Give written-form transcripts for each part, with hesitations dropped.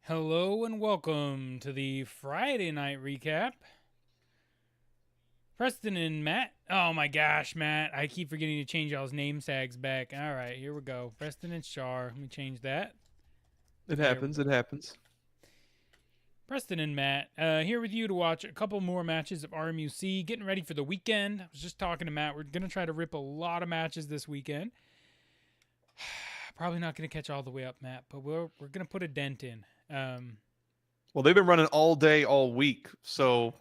Hello and welcome to the Friday night recap. Preston and Matt. Oh my gosh, Matt. I keep forgetting to change y'all's name tags back. All right, here we go. Preston and Shaur. Let me change that. It There we happens. It go. happens. Preston and Matt here with you to watch a couple more matches of RMUC. Getting ready for the weekend. I was just talking to Matt. We're going to try to rip a lot of matches this weekend. Probably not going to catch all the way up, Matt, but we're going to put a dent in. Well, they've been running all day, all week, so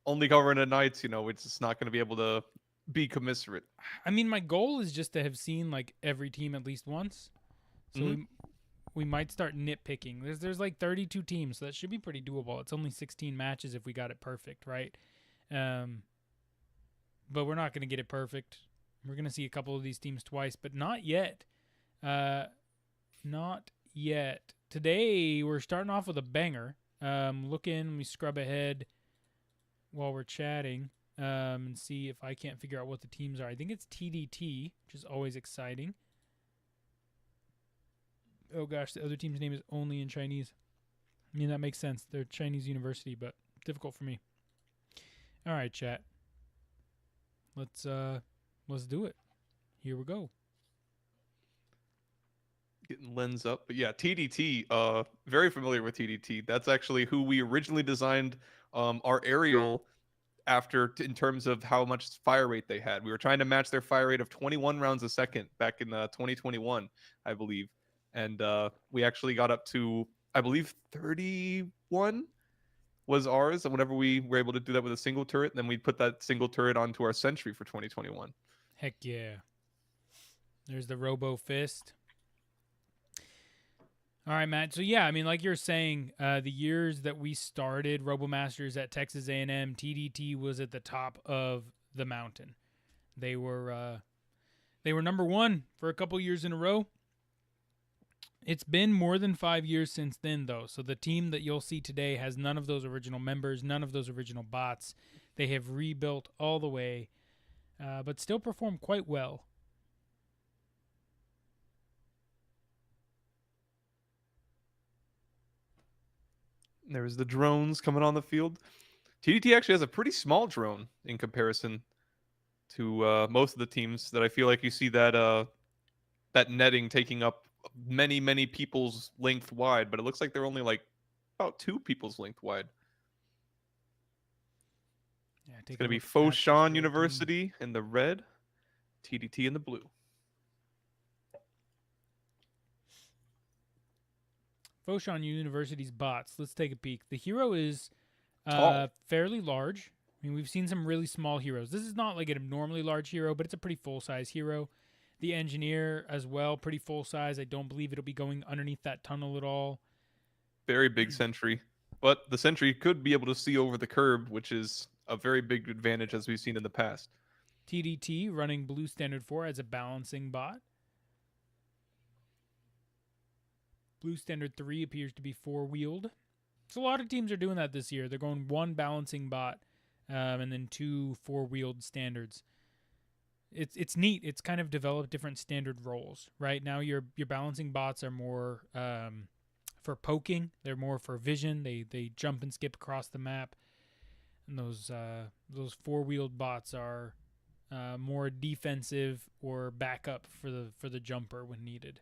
only covering the nights, it's just not going to be able to be commiserate. I mean, my goal is just to have seen like every team at least once. So hmm we might start nitpicking. There's like 32 teams, so that should be pretty doable. It's only 16 matches if we got it perfect, right? Um, but we're not going to get it perfect. We're going to see a couple of these teams twice, but not yet. Not yet. Today we're starting off with a banger. Let me scrub ahead while we're chatting and see if I can't figure out what the teams are. I think it's TDT, which is always exciting. Oh gosh, the other team's name is only in Chinese. I mean, that makes sense. They're Chinese university, but difficult for me. All right, chat. Let's do it. Here we go. Getting lens up, but yeah, TDT. Very familiar with TDT. That's actually who we originally designed our aerial after in terms of how much fire rate they had. We were trying to match their fire rate of 21 rounds a second back in 2021, I believe, and we actually got up to I believe 31 was ours. And whenever we were able to do that with a single turret, then we put that single turret onto our sentry for 2021. Heck yeah. There's the Robo Fist. All right, Matt. So yeah, I mean, like you're saying, the years that we started RoboMasters at Texas A&M, TDT was at the top of the mountain. They were number one for a couple years in a row. It's been more than 5 years since then, though. So the team that you'll see today has none of those original members, none of those original bots. They have rebuilt all the way, but still perform quite well. There's the drones coming on the field. TDT actually has a pretty small drone in comparison to most of the teams that I feel like you see that netting taking up many people's length wide, but it looks like they're only like about 2 people's length wide. Yeah, It's take a going to be look at this Foshan red team. University in the red, TDT in the blue. Foshan University's bots. Let's take a peek. The hero is Tall. fairly large. I mean, we've seen some really small heroes. This is not like an abnormally large hero, but it's a pretty full size hero. The engineer as well, pretty full size. I don't believe it'll be going underneath that tunnel at all. Very big sentry. But the sentry could be able to see over the curb, which is a very big advantage as we've seen in the past. TDT running blue standard 4 as a balancing bot. Blue standard 3 appears to be four wheeled. So a lot of teams are doing that this year. They're going one balancing bot and then two four-wheeled standards. It's neat. It's kind of developed different standard roles. Right now, your balancing bots are more for poking. They're more for vision. They jump and skip across the map. And those four-wheeled bots are more defensive or backup for the jumper when needed.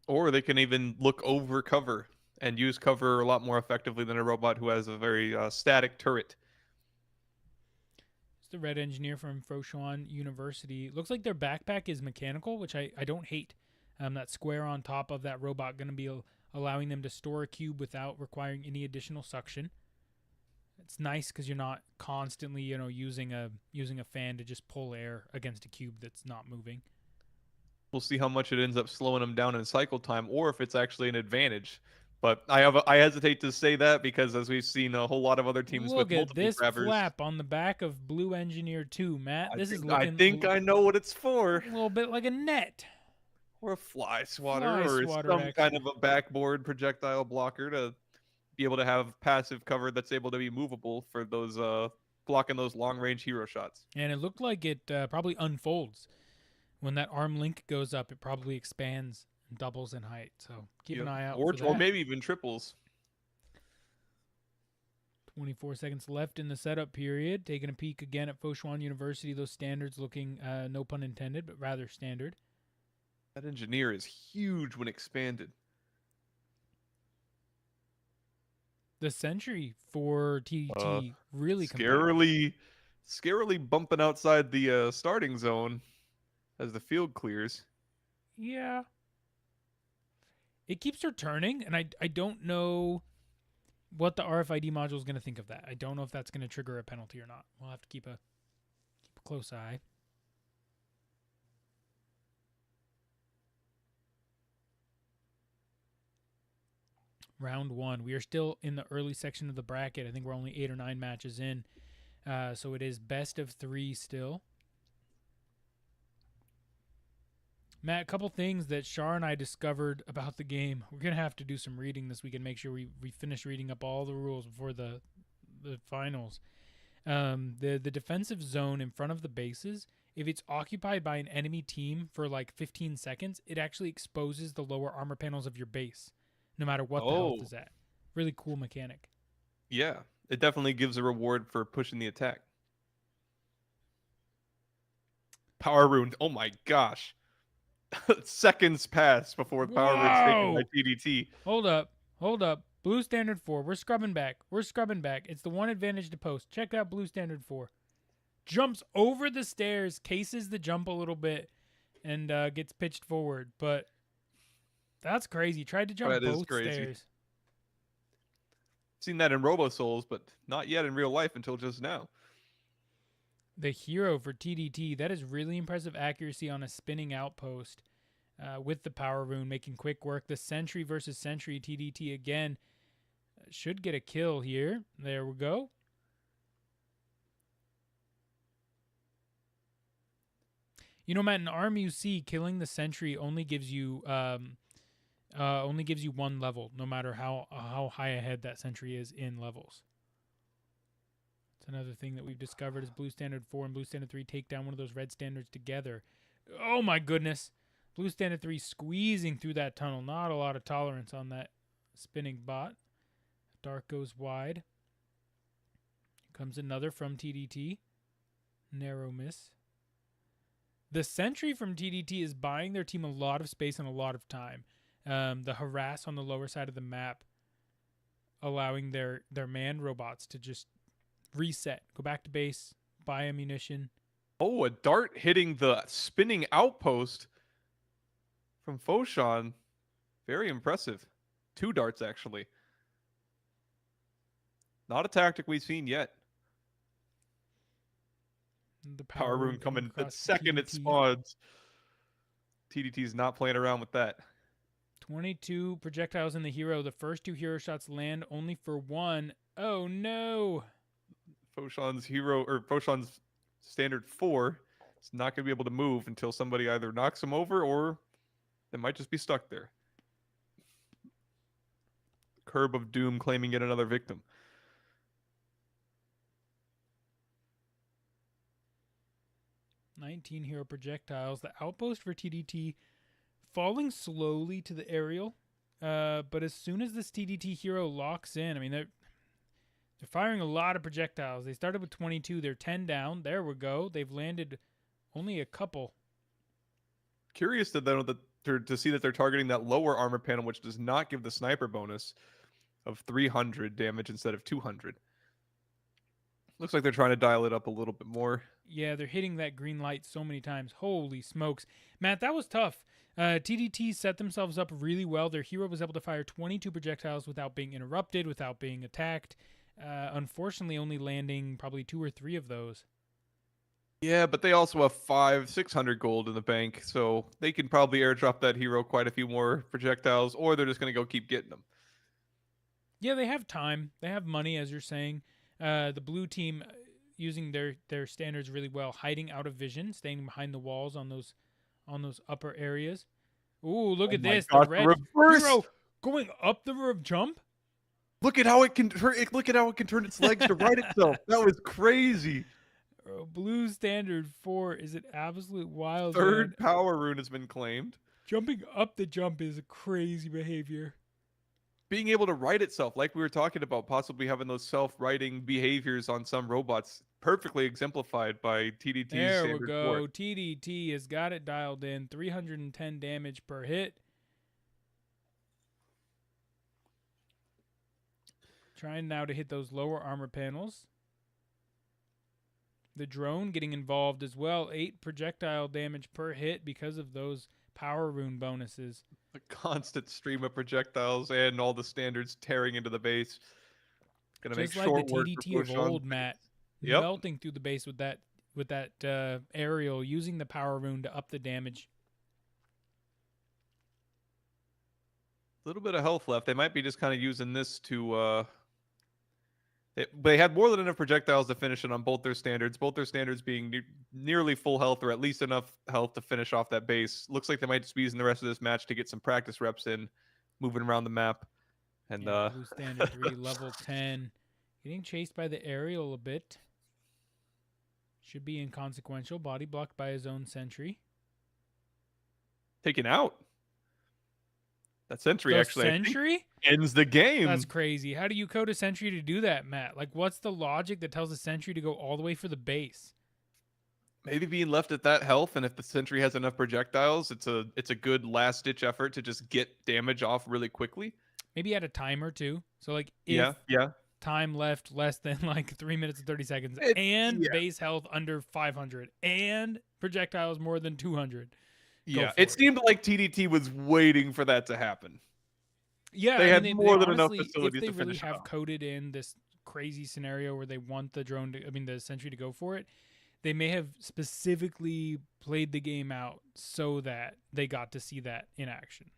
Or they can even look over cover and use cover a lot more effectively than a robot who has a very static turret. It's the red engineer from Foshan University. Looks like their backpack is mechanical, which I don't hate. That square on top of that robot going to be allowing them to store a cube without requiring any additional suction. It's nice because you're not constantly, using a fan to just pull air against a cube that's not moving. We'll see how much it ends up slowing them down in cycle time, or if it's actually an advantage. But I hesitate to say that because as we've seen a whole lot of other teams with Look at multiple this grabbers, flap on the back of Blue Engineer 2, Matt. This is I looking think I know what it's for. a little bit like a net. Or a fly swatter, Fly or swatter some kind action. of a backboard projectile blocker to be able to have passive cover that's able to be movable for those blocking those long range hero shots. And it looked like it probably unfolds. When that arm link goes up, it probably expands and doubles in height. So keep an Yep. eye out Or for or that. maybe even triples. 24 seconds left in the setup period. Taking a peek again at Foshuan University. Those standards looking, no pun intended, but rather standard. That engineer is huge when expanded. The Sentry for TDT really compact. Scarily bumping outside the starting zone as the field clears. Yeah. It keeps returning, and I don't know what the RFID module is going to think of that. I don't know if that's going to trigger a penalty or not. We'll have to keep a close eye. Round 1. We are still in the early section of the bracket. I think we're only 8 or 9 matches in. So it is best of 3 still. Matt, a couple things that Shaur and I discovered about the game. We're going to have to do some reading this week and make sure we finish reading up all the rules before the finals. The defensive zone in front of the bases, if it's occupied by an enemy team for like 15 seconds, it actually exposes the lower armor panels of your base, no matter what the health is at. Really cool mechanic. Yeah, it definitely gives a reward for pushing the attack. Power Rune. Oh my gosh. Seconds pass before the Power Rune's taken by TDT. Hold up. Blue standard 4. We're scrubbing back. It's the one advantage to post. Check out blue standard 4. Jumps over the stairs, cases the jump a little bit, and gets pitched forward. But that's crazy. Tried to jump both stairs. Seen that in Robo Souls, but not yet in real life until just now. The hero for TDT, that is really impressive accuracy on a spinning outpost with the Power Rune, making quick work. The Sentry versus Sentry, TDT again should get a kill here. There we go. You know, Matt, in RMUC, killing the Sentry only gives you 1 level, no matter how high ahead that Sentry is in levels. It's another thing that we've discovered is Blue Standard 4 and Blue Standard 3 take down one of those red standards together. Oh my goodness. Blue Standard 3 squeezing through that tunnel. Not a lot of tolerance on that spinning bot. Dark goes wide. Here comes another from TDT. Narrow miss. The Sentry from TDT is buying their team a lot of space and a lot of time. The harass on the lower side of the map, allowing their manned robots to just reset, go back to base, buy ammunition. Oh, a dart hitting the spinning outpost from Foshuan. Very impressive. 2 darts, actually. Not a tactic we've seen yet. The Power Rune coming the second it spawns. TDT's not playing around with that. 22 projectiles in the hero. The first 2 hero shots land only for 1. Oh no! Foshuan's standard 4 is not going to be able to move until somebody either knocks him over or they might just be stuck there. Curb of Doom claiming yet another victim. $19 hero projectiles. The outpost for TDT falling slowly to the aerial. But as soon as this TDT hero locks in, I mean, they're firing a lot of projectiles. They started with 22. They're 10 down. There we go. They've landed only a couple. Curious to see that they're targeting that lower armor panel, which does not give the sniper bonus of 300 damage instead of 200. Looks like they're trying to dial it up a little bit more. Yeah, they're hitting that green light so many times. Holy smokes. Matt, that was tough. TDT set themselves up really well. Their hero was able to fire 22 projectiles without being interrupted, without being attacked. Unfortunately, only landing probably 2 or 3 of those. Yeah, but they also have 600 gold in the bank, so they can probably airdrop that hero quite a few more projectiles, or they're just going to go keep getting them. Yeah, they have time. They have money, as you're saying. The blue team using their standards really well, hiding out of vision, staying behind the walls on those upper areas. Ooh, look at this. Gosh, the red hero going up the rev jump. Look at how it can turn its legs to right itself. That was crazy. Blue standard 4 is an absolute wild. Third Power Rune has been claimed. Jumping up the jump is a crazy behavior. being able to write itself, like we were talking about, possibly having those self-writing behaviors on some robots, perfectly exemplified by TDT's There we standard 4. go. TDT has got it dialed in. 310 damage per hit. Trying now to hit those lower armor panels. The drone getting involved as well. 8 projectile damage per hit because of those power rune bonuses. A constant stream of projectiles and all the standards tearing into the base. Gonna make Just like the short work TDT for of Foshan's old, base. Matt. Yep. Melting through the base with that aerial, using the power rune to up the damage. A little bit of health left. They might be just kind of using this to they had more than enough projectiles to finish it on both their standards. Both their standards being nearly full health, or at least enough health to finish off that base. Looks like they might just be using the rest of this match to get some practice reps in, moving around the map. And yeah, blue standard 3, level 10. Getting chased by the aerial a bit. Should be inconsequential. Body blocked by his own sentry. taken out. That sentry The actually, I think, sentry? ends the game. That's crazy. How do you code a sentry to do that, Matt? Like, what's the logic that tells a sentry to go all the way for the base? Maybe being left at that health, and if the sentry has enough projectiles, it's a good last ditch effort to just get damage off really quickly. Maybe add a timer too. So like, if Yeah. time left less than like 3 minutes and 30 seconds, It- and yeah. base health under 500, and projectiles more than 200. Yeah, for it it. seemed like TDT was waiting for that to happen. Yeah, They I had mean, more than enough honestly, facilities if they to really finish it have off. coded in this crazy scenario where they want the drone to, I mean, the sentry to go for it, they may have specifically played the game out so that they got to see that in action.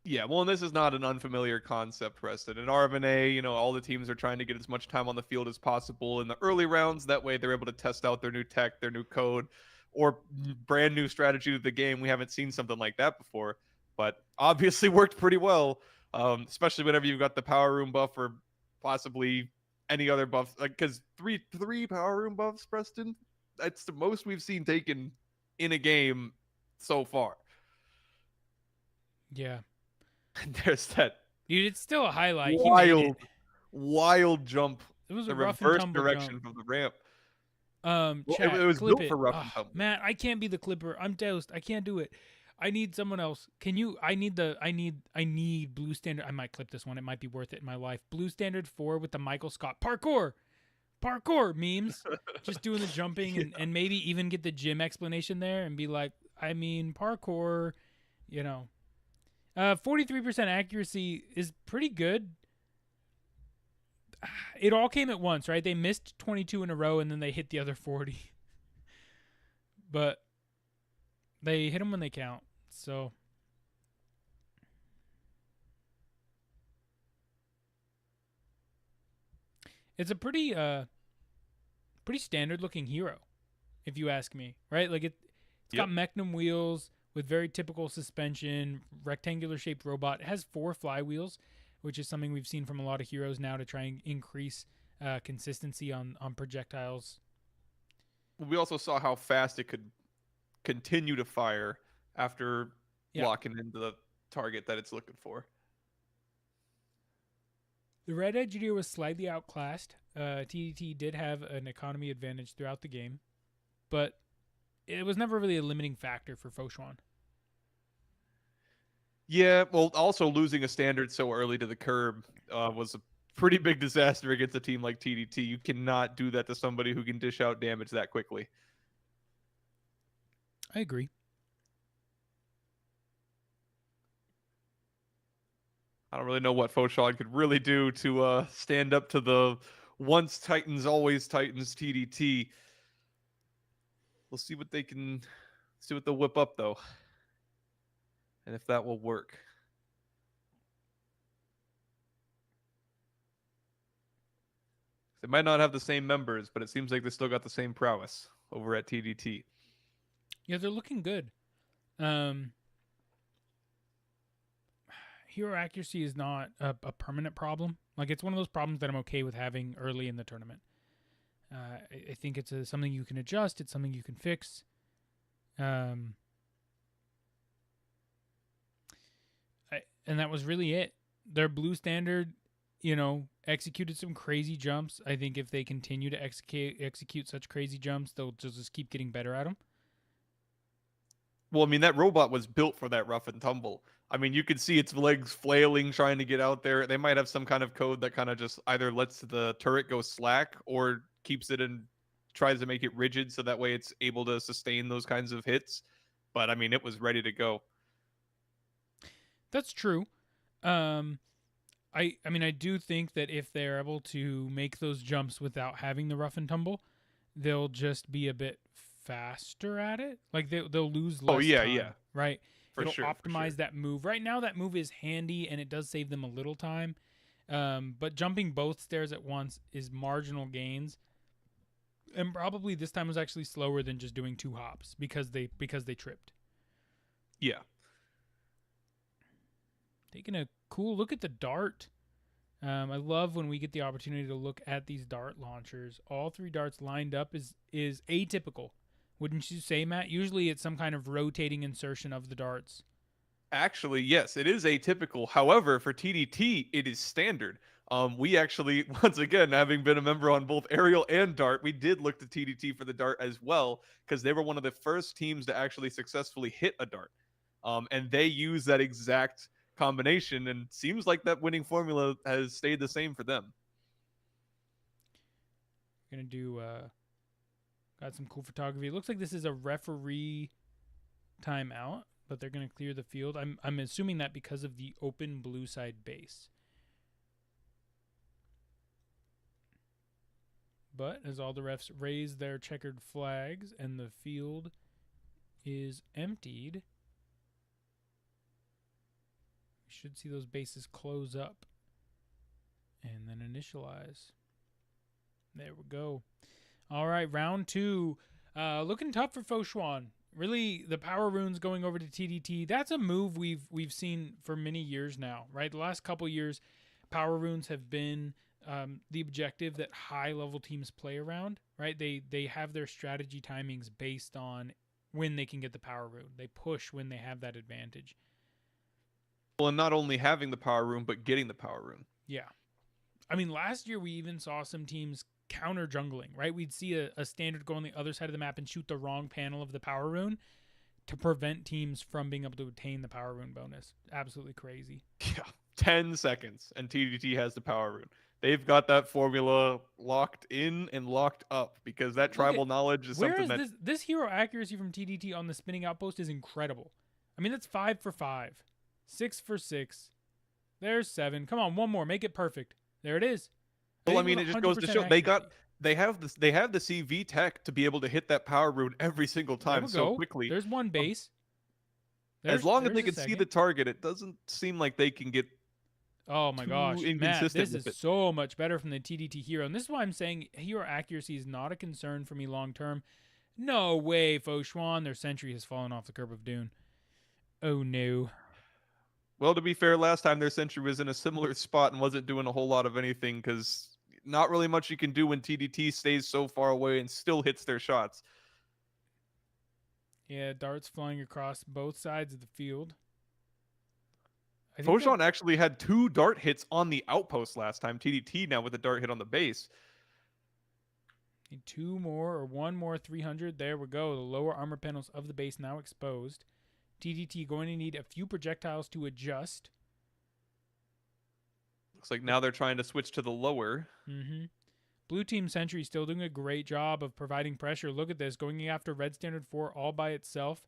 Yeah, well, and this is not an unfamiliar concept, Preston. In RMNA, all the teams are trying to get as much time on the field as possible in the early rounds. That way, they're able to test out their new tech, their new code, or brand new strategy of the game. We haven't seen something like that before, but obviously worked pretty well, especially whenever you've got the power room buff or possibly any other buff. Like, because three power room buffs, Preston, that's the most we've seen taken in a game so far. Yeah. And there's that Dude, it's still a highlight. He made it. wild jump, It was the a rough and reverse tumble direction jump. from the ramp. Well, Chat, it was clip built it. for rough and tumble. Matt, I can't be the clipper. I'm doused. I can't do it. I need someone else. Can you? I need blue standard. I might clip this one. It might be worth it in my life. Blue standard 4 with the Michael Scott parkour memes. Just doing the jumping and maybe even get the gym explanation there and be like, I mean, parkour, 43% accuracy is pretty good. It all came at once, right? They missed 22 in a row and then they hit the other 40. But they hit them when they count. So it's a pretty standard looking hero, if you ask me, right? Like it's got Mechnum wheels with very typical suspension, rectangular shaped robot. It has 4 flywheels, which is something we've seen from a lot of heroes now to try and increase consistency on projectiles. We also saw how fast it could continue to fire after locking into the target that it's looking for. The Red Engineer was slightly outclassed. TDT did have an economy advantage throughout the game, but it was never really a limiting factor for Foshan. Yeah, well, also losing a standard so early to the curb was a pretty big disaster against a team like TDT. You cannot do that to somebody who can dish out damage that quickly. I agree. I don't really know what Foshan could really do to stand up to the once Titans, always Titans TDT. We'll see what they'll whip up, though. And if that will work. They might not have the same members, but it seems like they still got the same prowess over at TDT. Yeah, they're looking good. Hero accuracy is not a permanent problem. Like, it's one of those problems that I'm okay with having early in the tournament. I think it's something you can adjust. It's something you can fix. And that was really it. Their blue standard, executed some crazy jumps. I think if they continue to execute such crazy jumps, they'll just keep getting better at them. Well, I mean, that robot was built for that rough and tumble. I mean, you could see its legs flailing trying to get out there. They might have some kind of code that kind of just either lets the turret go slack or keeps it and tries to make it rigid so that way it's able to sustain those kinds of hits. But I mean, it was ready to go. That's true. Um, I mean, I do think that if they're able to make those jumps without having the rough and tumble, they'll just be a bit faster at it. Like they'll lose less Oh yeah, time, yeah, right? for It'll sure, for optimize sure. that move. Right now, that move is handy and it does save them a little time. But jumping both stairs at once is marginal gains, and probably this time was actually slower than just doing 2 hops because they tripped. Yeah. Taking a cool look at the dart. I love when we get the opportunity to look at these dart launchers. All 3 darts lined up is atypical, wouldn't you say, Matt? Usually it's some kind of rotating insertion of the darts. Actually, yes, it is atypical. However, for TDT, it is standard. We actually, once again, having been a member on both aerial and dart, we did look to TDT for the dart as well because they were one of the first teams to actually successfully hit a dart. And they use that exact combination, and seems like that winning formula has stayed the same for them. Gonna do got some cool photography. It looks like this is a referee timeout, but they're gonna clear the field. I'm assuming that because of the open blue side base. But as all the refs raise their checkered flags and the field is emptied, we should see those bases close up and then initialize. There we go. All right, round 2. Looking tough for Foshuan. Really, the power runes going over to TDT. That's a move we've seen for many years now, right? The last couple years, power runes have been the objective that high level teams play around, right? They have their strategy timings based on when they can get the power rune. They push when they have that advantage. Well, and not only having the power rune, but getting the power rune. Yeah. I mean, last year we even saw some teams counter jungling, right? We'd see a standard go on the other side of the map and shoot the wrong panel of the power rune to prevent teams from being able to attain the power rune bonus. Absolutely crazy. Yeah, 10 seconds, and TDT has the power rune. They've got that formula locked in and locked up because that tribal knowledge is where something is that this hero accuracy from TDT on the spinning outpost is incredible. I mean, that's 5 for 5, 6 for 6. There's 7. Come on, one more, make it perfect. There it is. Well, I mean, it just goes to show they have the CV tech to be able to hit that power rune every single time so quickly. There's one base. As long as they can see the target, it doesn't seem like they can get oh my gosh, Matt, this is it. so much better from the TDT hero. And this is why I'm saying hero accuracy is not a concern for me long term. No way, Foshuan. Their sentry has fallen off the curb of Dune. Oh no. Well, to be fair, last time their sentry was in a similar spot and wasn't doing a whole lot of anything because not really much you can do when TDT stays so far away and still hits their shots. Yeah, darts flying across both sides of the field. Foshuan actually had 2 dart hits on the outpost last time. TDT now with a dart hit on the base. Need 2 more or 1 more 300. There we go. The lower armor panels of the base now exposed. TDT going to need a few projectiles to adjust. Looks like now they're trying to switch to the lower. Mm-hmm. Blue Team Sentry still doing a great job of providing pressure. Look at this, going after Red Standard 4 all by itself.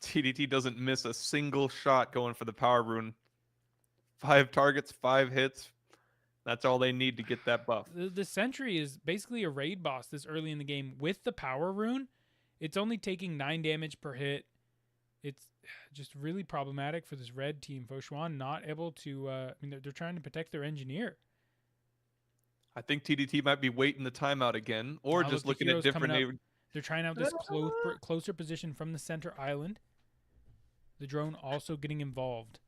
TDT doesn't miss a single shot going for the power rune. 5 targets, 5 hits. That's all they need to get that buff. The Sentry is basically a raid boss this early in the game with the power rune. It's only taking 9 damage per hit. It's just really problematic for this red team. Foshuan not able to. I mean, they're trying to protect their engineer. I think TDT might be waiting the timeout again, or just looking at different. They're trying out this closer position from the center island. The drone also getting involved.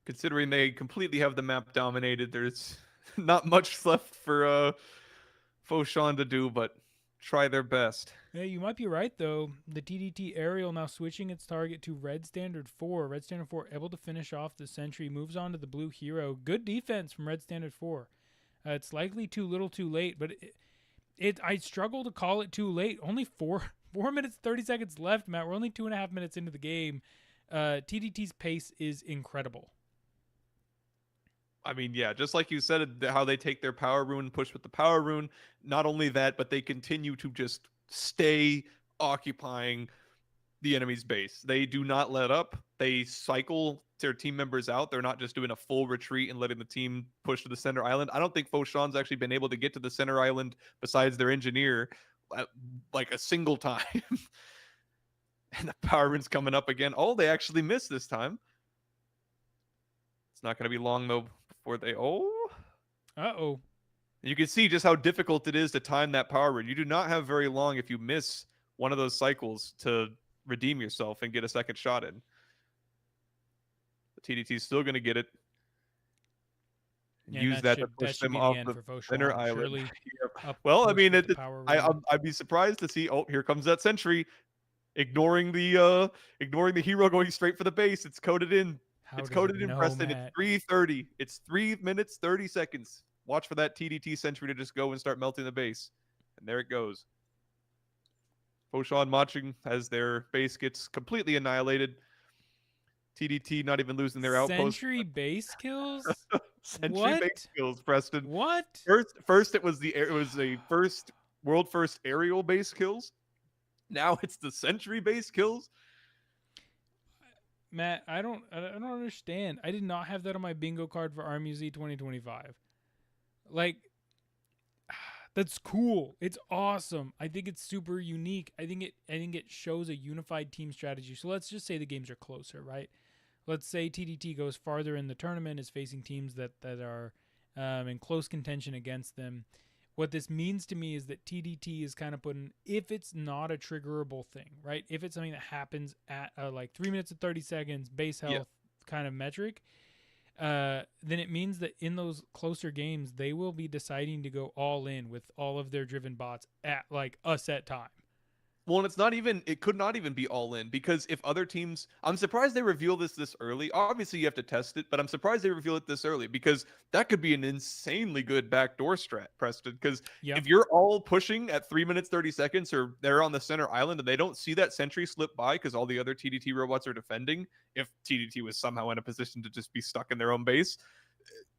Considering they completely have the map dominated, there's not much left for Foshuan to do, but try their best. Yeah, you might be right, though. The TDT Aerial now switching its target to Red Standard 4. Red Standard 4 able to finish off the Sentry. Moves on to the Blue Hero. Good defense from Red Standard 4. It's likely too little too late, but I struggle to call it too late. Only 4 minutes, 30 seconds left, Matt. We're only 2.5 minutes into the game. TDT's pace is incredible. I mean, yeah, just like you said, how they take their power rune, push with the power rune. Not only that, but they continue to just stay occupying the enemy's base. They do not let up. They cycle their team members out. They're not just doing a full retreat and letting the team push to the center island. I don't think Foshan's actually been able to get to the center island besides their engineer like a single time. And the power rune's coming up again. Oh, they actually missed this time. It's not going to be long, though, before they... Oh. Uh-oh. You can see just how difficult it is to time that power rune. You do not have very long if you miss one of those cycles to redeem yourself and get a second shot in. The TDT's still going to get it. Yeah, use that to push them off the center island. Well, I mean, I'd be surprised to see. Oh, here comes that sentry, ignoring the hero going straight for the base. It's coded in. It's coded in, Preston. Matt. It's 3:30. It's 3 minutes 30 seconds. Watch for that TDT sentry to just go and start melting the base, and there it goes. Foshan watching as their base gets completely annihilated. TDT not even losing their outpost. Sentry base kills? Sentry base kills, Preston. What? First it was a world first aerial base kills. Now it's the sentry base kills. Matt, I don't understand. I did not have that on my bingo card for RMUC 2025. Like, that's cool. It's awesome. I think it's super unique. I think it shows a unified team strategy. So let's just say the games are closer, right? Let's say TDT goes farther in the tournament, is facing teams that are in close contention against them. What this means to me is that TDT is kind of putting, if it's not a triggerable thing, right? If it's something that happens at like 3 minutes and 30 seconds, base health kind of metric, then it means that in those closer games, they will be deciding to go all in with all of their driven bots at like a set time. Well, and it could not even be all in, because if other teams, I'm surprised they reveal this early. Obviously, you have to test it, but I'm surprised they reveal it this early, because that could be an insanely good backdoor strat, Preston. Because if you're all pushing at 3 minutes, 30 seconds, or they're on the center island and they don't see that sentry slip by because all the other TDT robots are defending, if TDT was somehow in a position to just be stuck in their own base,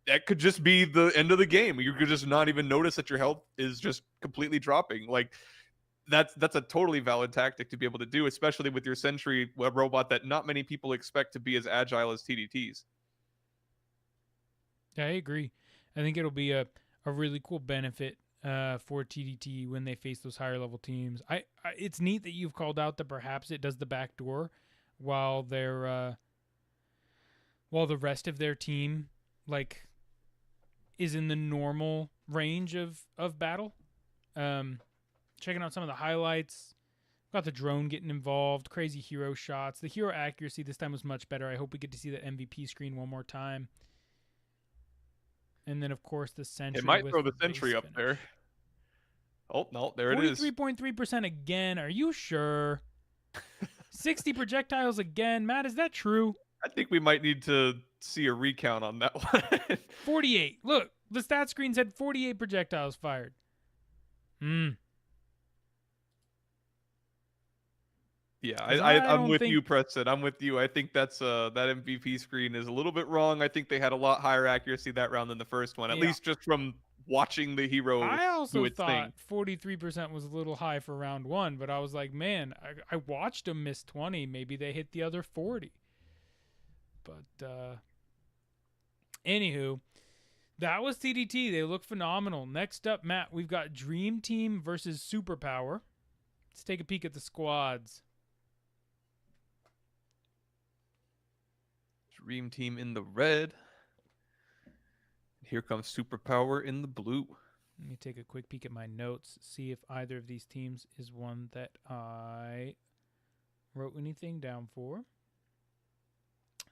that could just be the end of the game. You could just not even notice that your health is just completely dropping. Like, that's a totally valid tactic to be able to do, especially with your sentry robot that not many people expect to be as agile as TDT's. Yeah, I agree. I think it'll be a really cool benefit for TDT when they face those higher level teams. It's neat that you've called out that perhaps it does the back door while the rest of their team like is in the normal range of battle. Checking out some of the highlights. Got the drone getting involved. Crazy hero shots. The hero accuracy this time was much better. I hope we get to see the MVP screen one more time. And then, of course, the sentry. It might throw the sentry up there. Oh, no, there it is. 43.3% again. Are you sure? 60 projectiles again. Matt, is that true? I think we might need to see a recount on that one. 48. Look, the stat screen said 48 projectiles fired. Yeah, I'm with you, Preston. I'm with you. I think that MVP screen is a little bit wrong. I think they had a lot higher accuracy that round than the first one, at least just from watching the hero. I also thought 43% was a little high for round one, but I was like, man, I watched them miss 20. Maybe they hit the other 40. But anywho, that was TDT. They look phenomenal. Next up, Matt, we've got Dream Team versus Superpower. Let's take a peek at the squads. Dream Team in the red. Here comes Superpower in the blue. Let me take a quick peek at my notes, see if either of these teams is one that I wrote anything down for.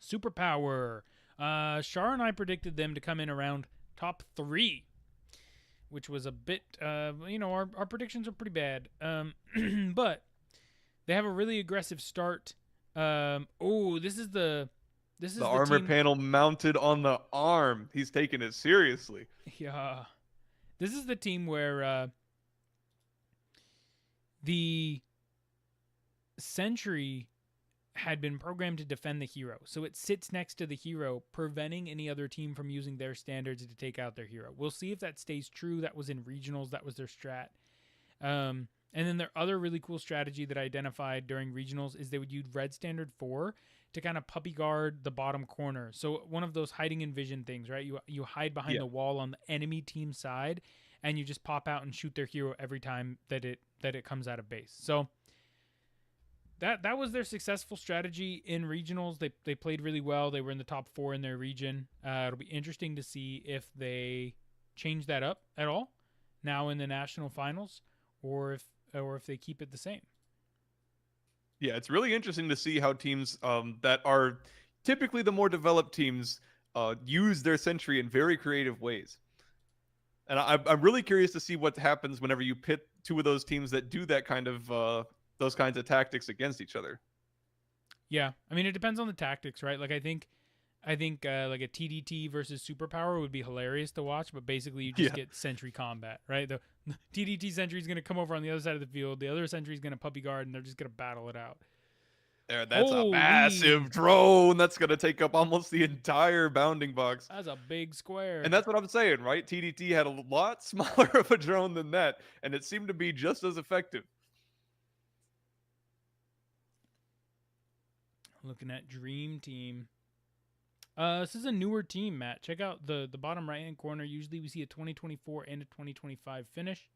Superpower. Shaur and I predicted them to come in around top 3. which was a bit, our predictions are pretty bad. But they have a really aggressive start. This The is the armor team. panel mounted on the arm. He's taking it seriously. Yeah, this is the team where the sentry had been programmed to defend the hero. So it sits next to the hero, preventing any other team from using their standards to take out their hero. We'll see if that stays true. That was in regionals, that was their strat. And then their other really cool strategy that I identified during regionals is they would use red standard 4 to kind of puppy guard the bottom corner. So one of those hiding in vision things, right? You hide behind Yeah. the wall on the enemy team side, and you just pop out and shoot their hero every time that it comes out of base. So that was their successful strategy in regionals. They played really well. They were in the top 4 in their region. It'll be interesting to see if they change that up at all now in the national finals, or if they keep it the same. Yeah, it's really interesting to see how teams that are typically the more developed teams use their sentry in very creative ways. And I'm really curious to see what happens whenever you pit two of those teams that do that kind of those kinds of tactics against each other. Yeah, I mean it depends on the tactics, right? Like I think like a TDT versus Superpower would be hilarious to watch, but basically you just Yeah. get sentry combat, right? The TDT sentry is going to come over on the other side of the field. The other sentry is going to puppy guard, and they're just going to battle it out. There, that's a Holy, massive drone that's going to take up almost the entire bounding box. that's a big square. And that's what I'm saying, right? TDT had a lot smaller of a drone than that, and it seemed to be just as effective. Looking at Dream Team. This is a newer team, Matt. Check out the bottom right hand corner. Usually we see a 2024 and a 2025 finish.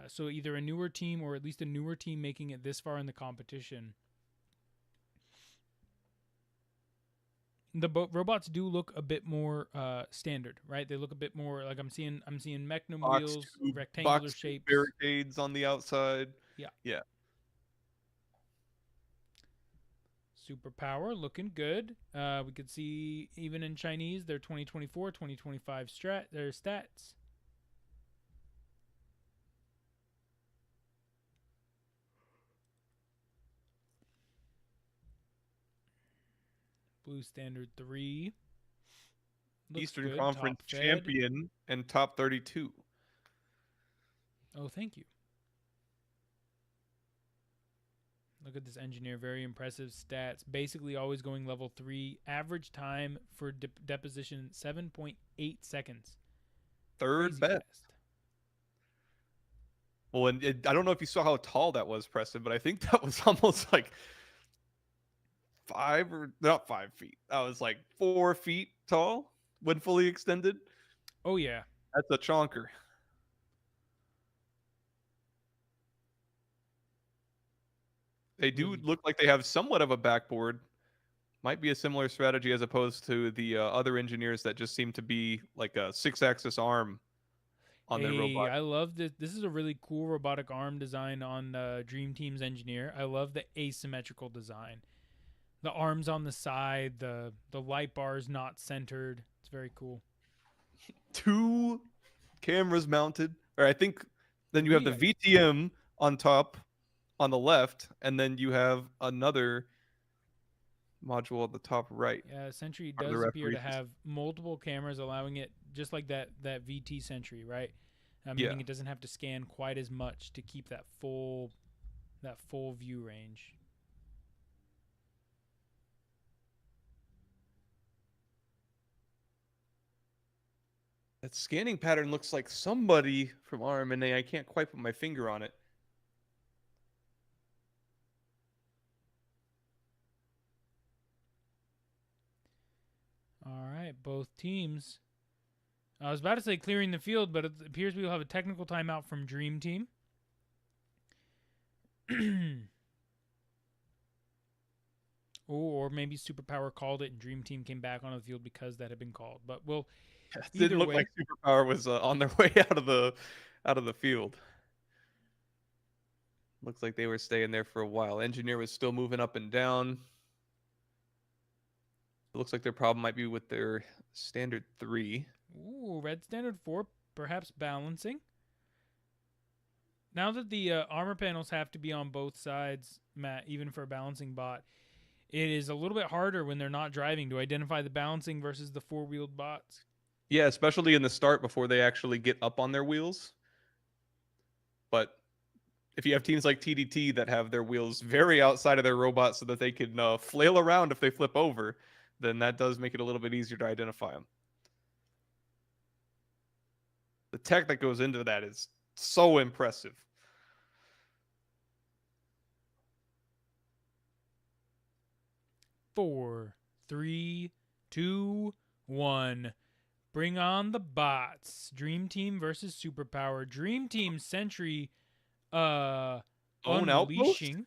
So either a newer team or at least a newer team making it this far in the competition. The robots do look a bit more standard, right? They look a bit more like I'm seeing Mechnum wheels, rectangular Box tube shapes. barricades on the outside. Yeah. Yeah. Superpower looking good. We could see even in Chinese their 2024, 2025 their stats. Blue Standard 3. Looks Eastern good. Conference Top fed. champion and top 32. Oh, thank you. Look at this engineer. Very impressive stats. Basically always going level 3. Average time for deposition 7.8 seconds. Third Crazy best. fast. Well, and I don't know if you saw how tall that was, Preston, but I think that was almost like 5 feet. That was like 4 feet tall when fully extended. Oh, yeah. That's a chonker. They do Really. look like they have somewhat of a backboard. Might be a similar strategy as opposed to the other engineers that just seem to be like a 6-axis arm on their Hey, robot. I love this. This is a really cool robotic arm design on Dream Team's engineer. I love the asymmetrical design. The arms on the side, the light bars not centered. It's very cool. 2 cameras mounted, or I think then you have the 3, VTM on top on the left, and then you have another module at the top right. Yeah, Sentry Or the does appear to referees. have multiple cameras, allowing it just like that VT Sentry, right? Yeah. Meaning it doesn't have to scan quite as much to keep that full view range. That scanning pattern looks like somebody from RMNA. I can't quite put my finger on it. All right, both teams. I was about to say clearing the field, but it appears we will have a technical timeout from Dream Team. Or maybe Superpower called it and Dream Team came back onto the field because that had been called. But we'll It either didn't look way. like Superpower was on their way out of the field. Looks like they were staying there for a while. Engineer was still moving up and down. It looks like their problem might be with their standard 3. Ooh, red standard 4 perhaps balancing. Now that the armor panels have to be on both sides, Matt, even for a balancing bot, it is a little bit harder when they're not driving to identify the balancing versus the four-wheeled bots. Yeah, especially in the start before they actually get up on their wheels. But if you have teams like TDT that have their wheels very outside of their robot so that they can flail around if they flip over, then that does make it a little bit easier to identify them. The tech that goes into that is so impressive. Four, three, two, one. Bring on the bots. Dream Team versus Superpower. Dream Team Sentry Own outpost? unleashing.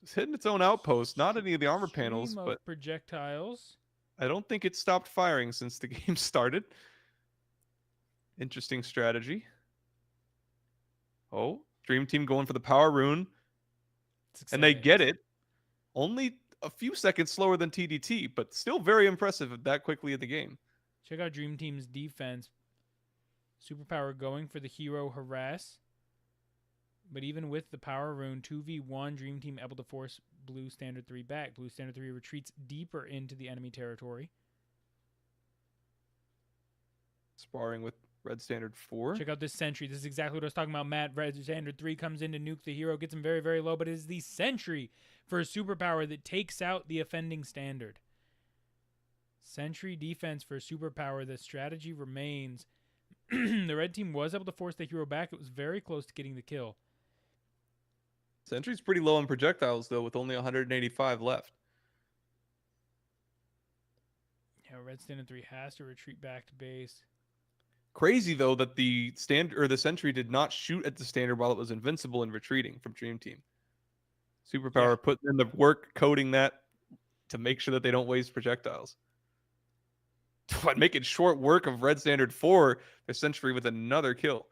It's hitting its own outpost, not any of the armor panels, Stream but of projectiles. I don't think it stopped firing since the game started. Interesting strategy. Oh, Dream Team going for the power rune. And they get it. Only a few seconds slower than TDT, but still very impressive that quickly in the game. Check out Dream Team's defense. Superpower going for the hero harass. But even with the power rune, 2v1, Dream Team able to force Blue Standard 3 back. Blue Standard 3 retreats deeper into the enemy territory. Sparring with Red Standard 4. Check out this Sentry. This is exactly what I was talking about, Matt. Red Standard 3 comes in to nuke the hero, gets him very, very low, but it is the Sentry for a superpower that takes out the offending Standard. Sentry defense for a superpower. The strategy remains. The red team was able to force the hero back. It was very close to getting the kill. Sentry's pretty low on projectiles, though, with only 185 left. Yeah, Red Standard 3 has to retreat back to base. Crazy, though, that the Sentry did not shoot at the Standard while it was invincible and retreating from Dream Team. Superpower putting in the work coding that to make sure that they don't waste projectiles. But making short work of Red Standard 4, the Sentry with another kill.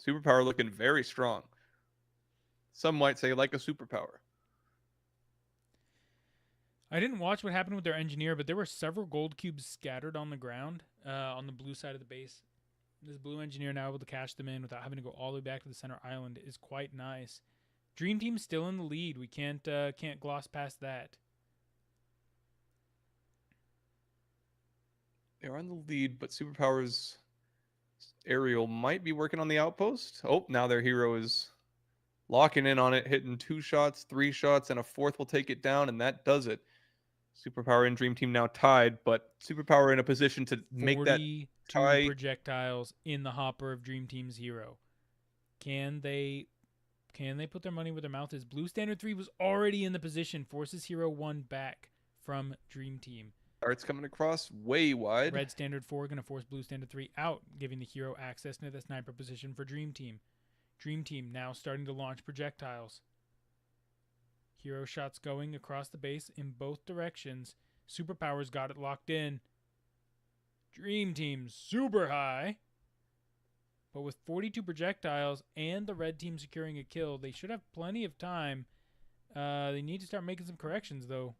Superpower looking very strong. Some might say like a superpower. I didn't watch what happened with their engineer, but there were several gold cubes scattered on the ground on the blue side of the base. This blue engineer now able to cash them in without having to go all the way back to the center island is quite nice. Dream Team's still in the lead. We can't gloss past that. They're on the lead, but Superpower's aerial might be working on the outpost. Oh, now their hero is locking in on it, hitting 2 shots, 3 shots, and a 4th will take it down, and that does it. Superpower and Dream Team now tied, but Superpower in a position to make that tie. Projectiles in the hopper of Dream Team's hero. Can they put their money where their mouth is? Blue Standard 3 was already in the position, forces Hero 1 back from Dream Team. Darts coming across way wide. Red Standard 4 going to force Blue Standard 3 out, giving the hero access to the sniper position for Dream Team. Dream Team now starting to launch projectiles. Hero shots going across the base in both directions. Superpower's got it locked in. Dream Team super high. But with 42 projectiles and the red team securing a kill, they should have plenty of time. They need to start making some corrections, though.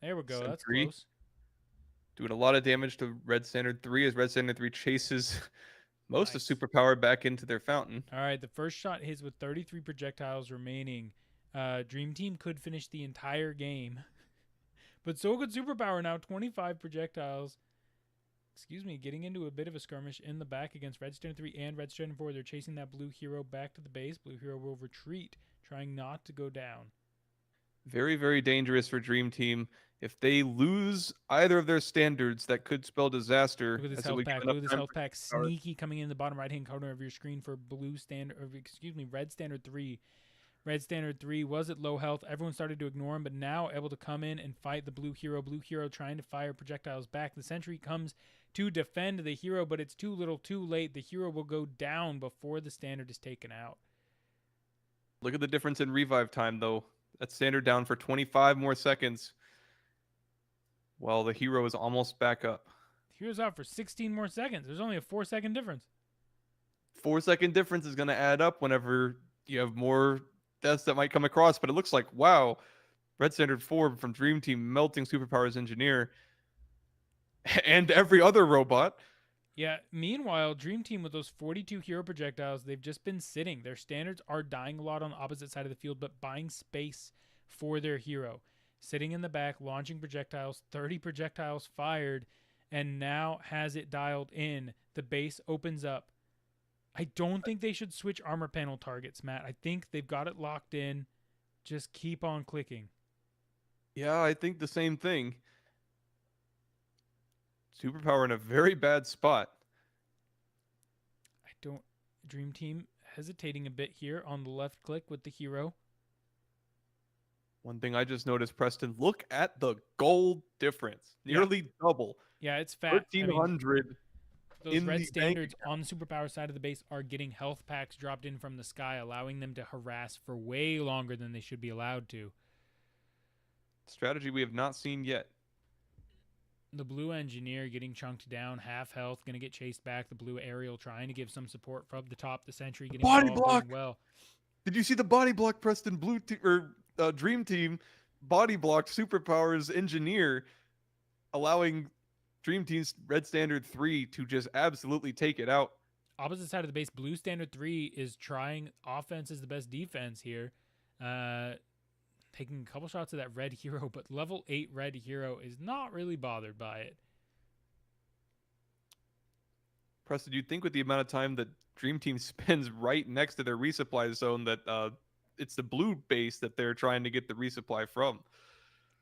There we go. Sentry. That's close. Doing a lot of damage to Red Standard 3 as Red Standard 3 chases most of Superpower back into their fountain. All right, the first shot hits with 33 projectiles remaining. Dream Team could finish the entire game. But so could Superpower now. 25 projectiles. Getting into a bit of a skirmish in the back against Red Standard 3 and Red Standard 4. They're chasing that blue hero back to the base. Blue hero will retreat, trying not to go down. Very, very dangerous for Dream Team. If they lose either of their standards, that could spell disaster. Look at this health pack. Look at this health pack. Sneaky coming in the bottom right-hand corner of your screen for Red Standard 3. Red Standard 3 was at low health. Everyone started to ignore him, but now able to come in and fight the blue hero. Blue hero trying to fire projectiles back. The sentry comes to defend the hero, but it's too little too late. The hero will go down before the standard is taken out. Look at the difference in revive time, though. That standard down for 25 more seconds. Well, the hero is almost back up. The hero's out for 16 more seconds. There's only a 4-second difference. 4-second difference is going to add up whenever you have more deaths that might come across. But it looks like, wow, Red Standard 4 from Dream Team melting Superpower's engineer. and every other robot. Yeah, meanwhile, Dream Team with those 42 hero projectiles, they've just been sitting. Their standards are dying a lot on the opposite side of the field, but buying space for their hero. Sitting in the back, launching projectiles, 30 projectiles fired, and now has it dialed in. The base opens up. I don't think they should switch armor panel targets, Matt. I think they've got it locked in. Just keep on clicking. Yeah, I think the same thing. Superpower in a very bad spot. I don't. Dream Team hesitating a bit here on the left click with the hero. One thing I just noticed, Preston, look at the gold difference. Nearly double. Yeah, it's fat. I mean, 1,300 those in red the bank standards account. on the superpower side of the base are getting health packs dropped in from the sky, allowing them to harass for way longer than they should be allowed to. Strategy we have not seen yet. The blue engineer getting chunked down, half health, going to get chased back. The blue aerial trying to give some support from the top. The sentry getting Body involved, block! doing well. Did you see the body block, Preston? Dream Team body blocked Superpower's engineer, allowing Dream Team's Red Standard 3 to just absolutely take it out. Opposite side of the base, blue standard 3 is trying offense is the best defense here. Taking a couple shots of that red hero, but level 8 red hero is not really bothered by it. Preston, you'd think with the amount of time that Dream Team spends right next to their resupply zone that it's the blue base that they're trying to get the resupply from.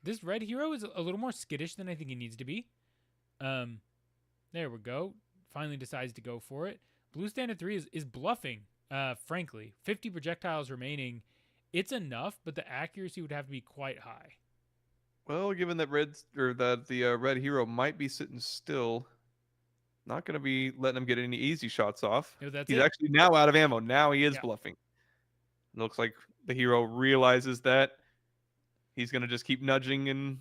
This red hero is a little more skittish than I think he needs to be. There we go. Finally decides to go for it. Blue standard 3 is bluffing, frankly. 50 projectiles remaining. It's enough, but the accuracy would have to be quite high. Well, given that the red hero might be sitting still, not going to be letting him get any easy shots off. No, that's He's it. actually now out of ammo. Now he is Yeah. bluffing. It looks like the hero realizes that he's going to just keep nudging and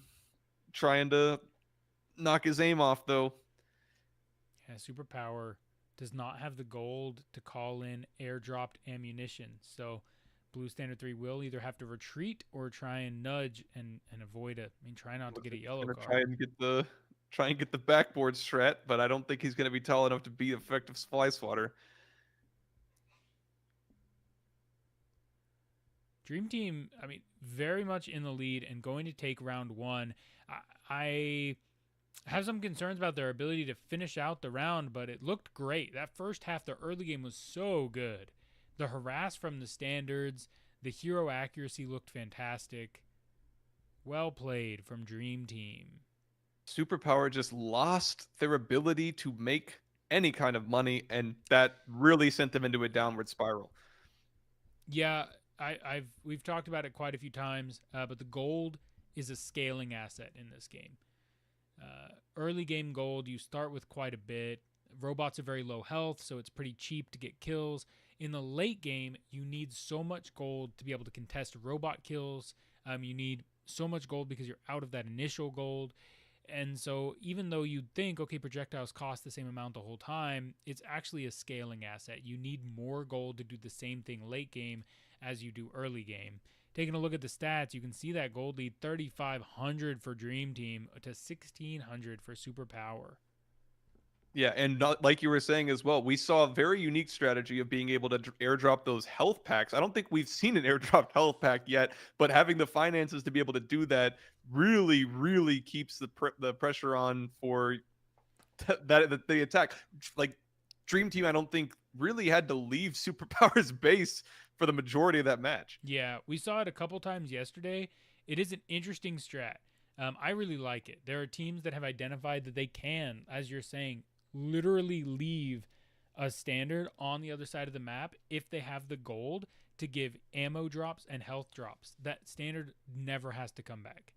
trying to knock his aim off, though. Yeah, superpower does not have the gold to call in airdropped ammunition. So blue standard 3 will either have to retreat or try and nudge and avoid it. I mean, try not to get a yellow card. Try and get the backboard strat, but I don't think he's going to be tall enough to be effective fly swatter. Dream Team, I mean, very much in the lead and going to take round 1. I have some concerns about their ability to finish out the round, but it looked great. That first half, the early game was so good. The harass from the standards, the hero accuracy looked fantastic. Well played from Dream Team. Superpower just lost their ability to make any kind of money, and that really sent them into a downward spiral. Yeah, we've talked about it quite a few times, but the gold is a scaling asset in this game. Early game gold, you start with quite a bit. Robots are very low health, so it's pretty cheap to get kills. In the late game, you need so much gold to be able to contest robot kills. You need so much gold because you're out of that initial gold. And so even though you'd think, okay, projectiles cost the same amount the whole time, it's actually a scaling asset. You need more gold to do the same thing late game as you do early game. Taking a look at the stats, you can see that gold lead 3,500 for Dream Team to 1,600 for Superpower. Yeah, and like you were saying as well, we saw a very unique strategy of being able to airdrop those health packs. I don't think we've seen an airdropped health pack yet, but having the finances to be able to do that really, really keeps the pressure on for the attack. Like Dream Team, I don't think really had to leave Superpower's base for the majority of that match. Yeah, we saw it a couple times yesterday. It is an interesting strat. I really like it. There are teams that have identified that they can, as you're saying, literally leave a standard on the other side of the map if they have the gold to give ammo drops and health drops. That standard never has to come back.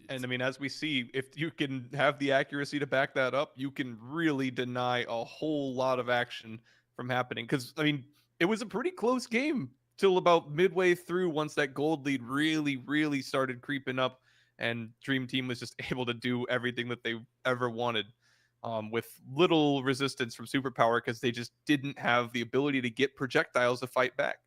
And I mean, as we see, if you can have the accuracy to back that up, you can really deny a whole lot of action from happening. Because, I mean, it was a pretty close game till about midway through once that gold lead really, really started creeping up. And Dream Team was just able to do everything that they ever wanted with little resistance from Superpower because they just didn't have the ability to get projectiles to fight back.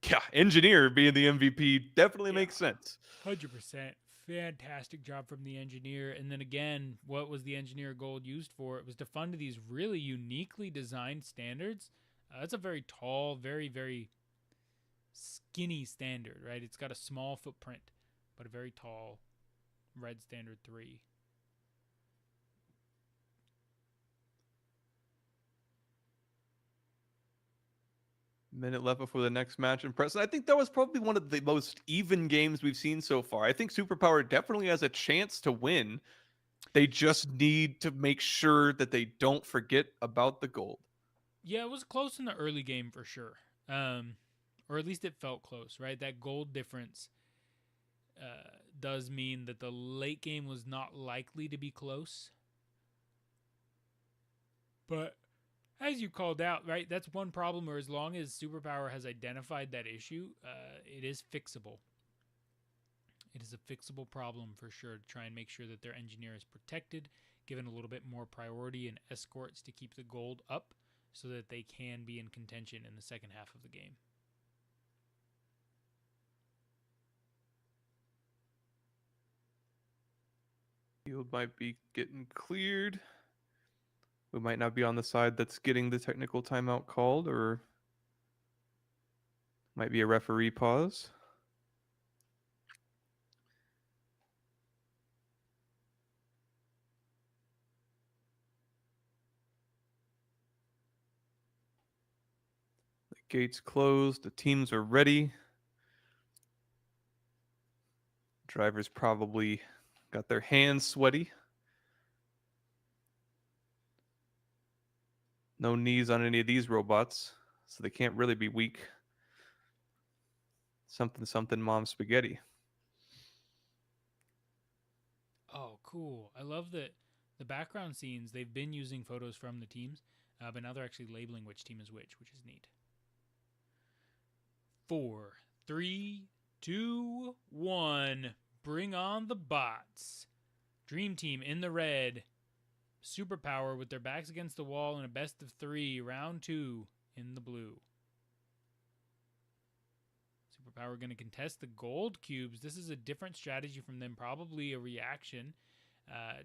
Yeah, Engineer being the MVP definitely makes sense. 100%. Fantastic job from the engineer. And then again, what was the engineer gold used for? It was to fund these really uniquely designed standards. That's a very tall, very, very skinny standard, right? It's got a small footprint, but a very tall red standard 3. Minute left before the next match in Preston. I think that was probably one of the most even games we've seen so far. I think Superpower definitely has a chance to win. They just need to make sure that they don't forget about the gold. Yeah, it was close in the early game for sure. Or at least it felt close, right? That gold difference does mean that the late game was not likely to be close. But as you called out, right, that's one problem where as long as Superpower has identified that issue, it is fixable. It is a fixable problem for sure to try and make sure that their engineer is protected, given a little bit more priority and escorts to keep the gold up so that they can be in contention in the second half of the game. Field might be getting cleared. We might not be on the side that's getting the technical timeout called, or might be a referee pause. The gates closed. The teams are ready. Drivers probably got their hands sweaty. No knees on any of these robots, so they can't really be weak. Something, something, mom spaghetti. Oh, cool. I love that the background scenes, they've been using photos from the teams, but now they're actually labeling which team is which is neat. 4, 3, 2, 1. Bring on the bots. Dream Team in the red. Superpower with their backs against the wall in a best of 3, round 2 in the blue. Superpower going to contest the gold cubes. This is a different strategy from them, probably a reaction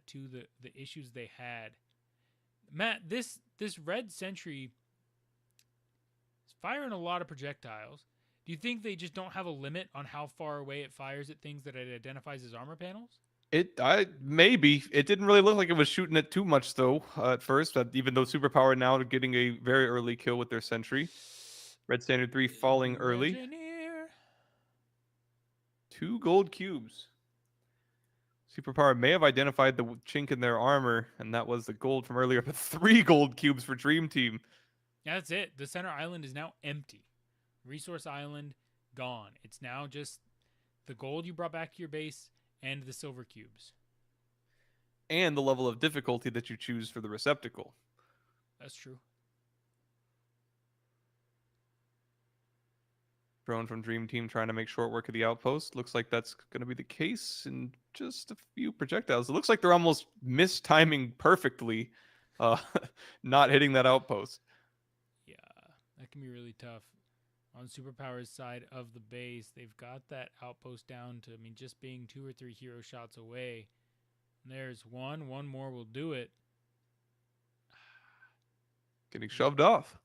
to the issues they had. Matt, this red sentry is firing a lot of projectiles. Do you think they just don't have a limit on how far away it fires at things that it identifies as armor panels? Maybe it didn't really look like it was shooting it too much though at first. Even though Superpower now getting a very early kill with their sentry. Red Standard 3 falling early. Engineer. 2 gold cubes. Superpower may have identified the chink in their armor, and that was the gold from earlier, but 3 gold cubes for Dream Team. That's it. The center island is now empty. Resource island gone. It's now just the gold you brought back to your base and the silver cubes. And the level of difficulty that you choose for the receptacle. That's true. Drone from Dream Team trying to make short work of the outpost. Looks like that's going to be the case in just a few projectiles. It looks like they're almost mistiming perfectly, not hitting that outpost. Yeah, that can be really tough. On Superpower's side of the base, they've got that outpost down to, just being 2 or 3 hero shots away. And there's one. One more will do it. Getting shoved off.